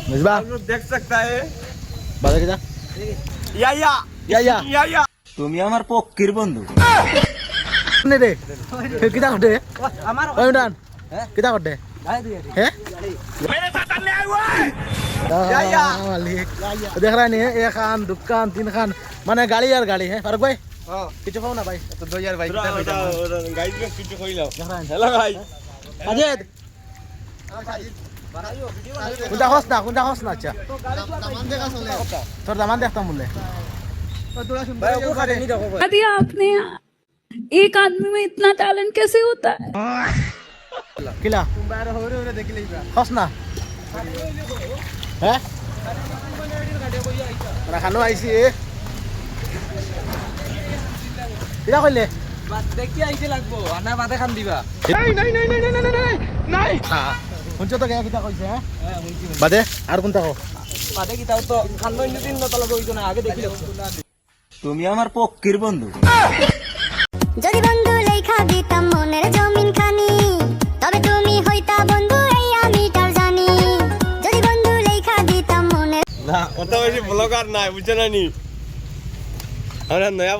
मिसबा आप लोग देख सकता है बाजा किदा या या या या या या তুমি আমার পক্ষের বন্ধু নে রে কিदा করতে আমার ওই ডান কিदा করতে हैं मेरे साथ अन्य हुआ है या या मालिक देख रहा नहीं है एक खान दुकान तीन खान माने गाड़ी यार गाड़ी है फारूक भाई हां किचु खाओ ना भाई तो 2000 भाई गाइस में कुछ कोई लो देख रहा है हेलो गाइस अजय कुंदा होस ना अच्छा थोड़ा दामान देखता मुल्ले भाई वो खड़े नहीं देखो बता दिया आपने एक आदमी में इतना टैलेंट कैसे होता है किला तुम बाहर हो रहे देख लीजिए होस ना हैं राखानो आइसी ए কিলা কইলে बात देखि आइसे लागबो आना बादे खान दिबा নাই শুনছো তো কিটা কইছে হ্যাঁ বাদে আর কোনটা কও बादे की ताऊ तो खान इन दिन तो लगे होई तो ना आगे देखि लो তুমি আমার পক্ষের বন্ধু যদি বন্ধু লেখা দিতাম মনের জমিন খানি তবে তুমি হইতা বন্ধু এই আমি তার জানি যদি বন্ধু লেখা দিতাম মনের না কত বেশি ব্লগার নাই বুঝছ না নি আমরা নয়া